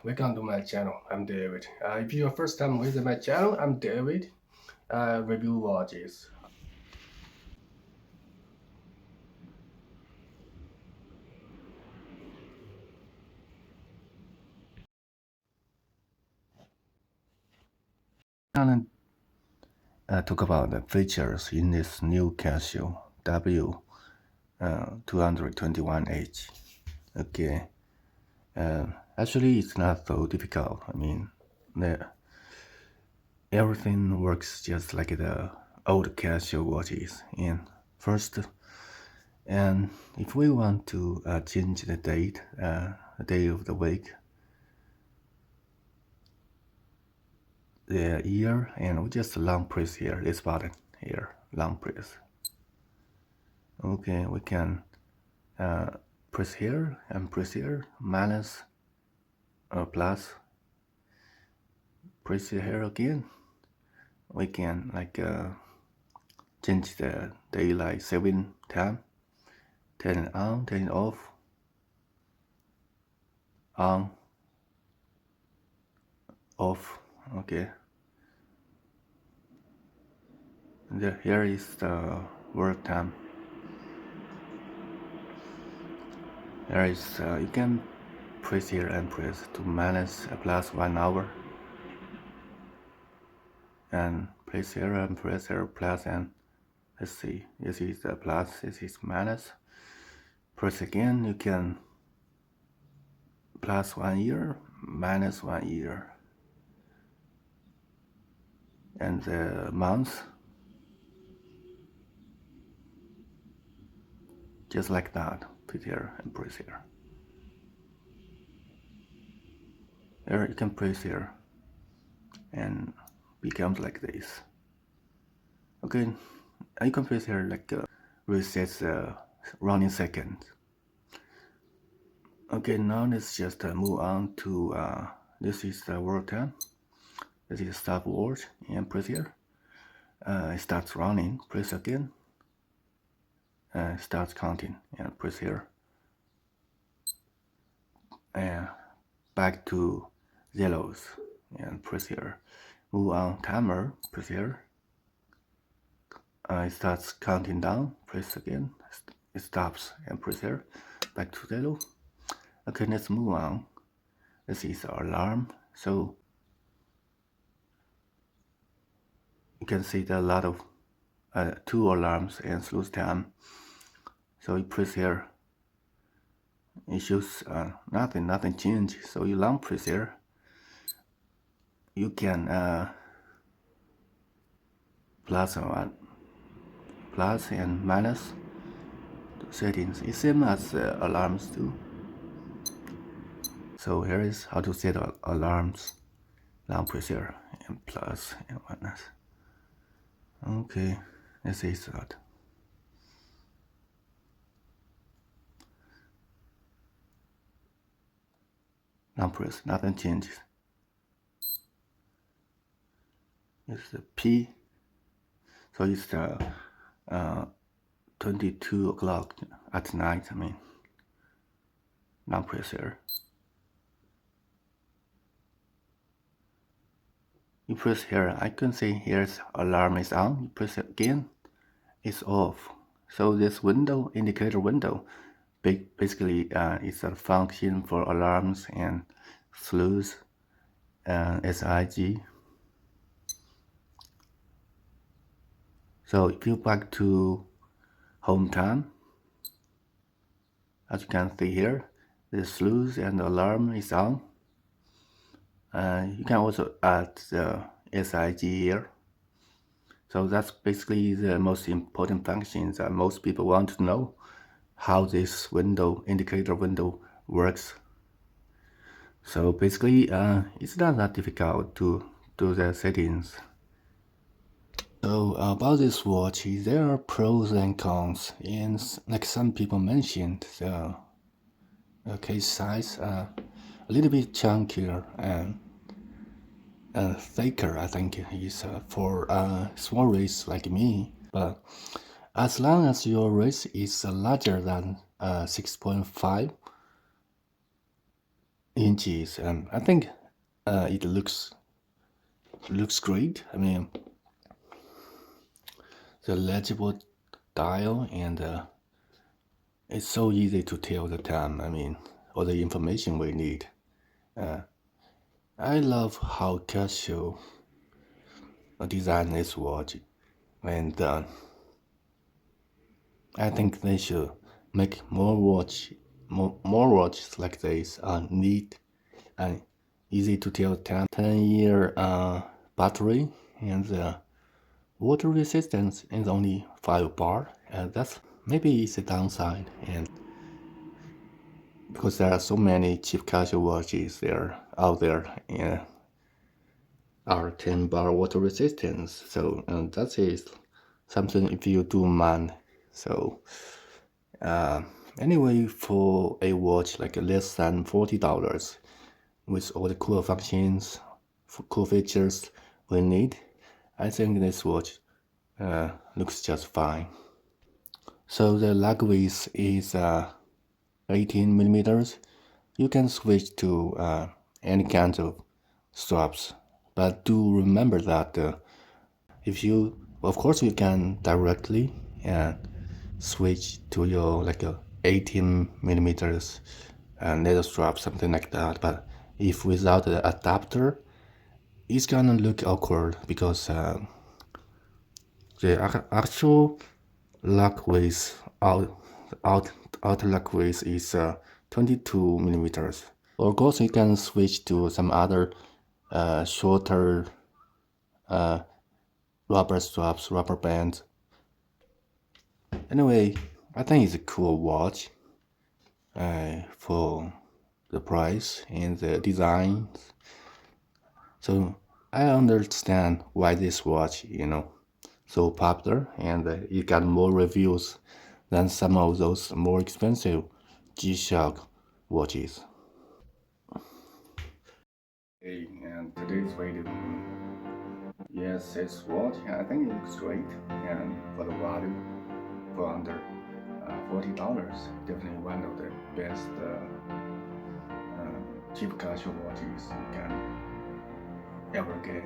welcome to my channel. I'm David. If you're first time visit my channel, I'm David. Review watches. I'm gonna talk about the features in this new Casio w-221h. Okay. Actually, it's not so difficult. I mean, everything works just like the old Casio watches. And first, and if we want to change the date, the day of the week, the year, and we just long press here, this button here, long press. Okay, we can press here and press here, minus or plus, press here again. We can like change the daylight saving time, turn it on, turn it off, on, off. Okay. And here is the work time. There is you can press here and press to minus plus 1 hour, and press here and press here plus, and let's see, this is the plus, this is minus. Press again, you can plus 1 year, minus 1 year, and the month, just like that. Put here and press here. There you can press here and becomes like this. Okay, you can press here like reset the running seconds. Okay, now let's just move on to this is the work time. This is Stopwatch, and press here. It starts running. Press again. Starts counting, and press here. And back to zeros, and press here. Move on timer. Press here. It starts counting down. Press again. It stops, and press here. Back to 0. Okay, let's move on. This is the alarm. So you can see there are a lot of 2 alarms and snooze time. So you press here, it shows nothing changed. So you long press here, you can plus and minus settings. It's same as alarms too. So here is how to set alarms. Long press here and plus and minus. Okay, this is that. Long press, nothing changes. It's the P. So it's the 22 o'clock at night. I mean, long press here. You press here, I can see here's alarm is on. You press it again, it's off. So this window, indicator window, basically is a function for alarms and snooze and SIG. So if you back to home time, as you can see here, the snooze and the alarm is on. You can also add the SIG here. So that's basically the most important functions that most people want to know, how this window, indicator window, works. So basically, it's not that difficult to do the settings. So about this watch, there are pros and cons, and like some people mentioned, the case size a little bit chunkier and thicker, I think, is for small wrist like me. But as long as your wrist is larger than 6.5, inches, and I think it looks great. I mean, the legible dial, and it's so easy to tell the time. I mean, all the information we need. I love how Casio designed this watch, and I think they should make more watches like this. Neat and easy to tell time. 10-year battery, and the water resistance is only 5 bar, and that's maybe it's a downside. And because there are so many cheap casual watches there out there, and are 10 bar water resistance. So that is something if you do man. So anyway, for a watch like less than $40 with all the cool functions, cool features we need, I think this watch looks just fine. So the lug width is 18 millimeters. You can switch to any kind of straps, but do remember that if you, of course, you can directly switch to your like a 18 millimeters leather strap, something like that. But if without the adapter, it's gonna look awkward because the actual lock width out outer lock width is 22 millimeters. Of course, you can switch to some other shorter rubber straps, rubber bands. Anyway, I think it's a cool watch for the price and the design. So I understand why this watch, so popular, and it got more reviews than some of those more expensive G-Shock watches. Hey, and today's video. Yes, this watch, I think it looks great, and for the value, for under $40, definitely one of the best cheap casual watches you can ever get.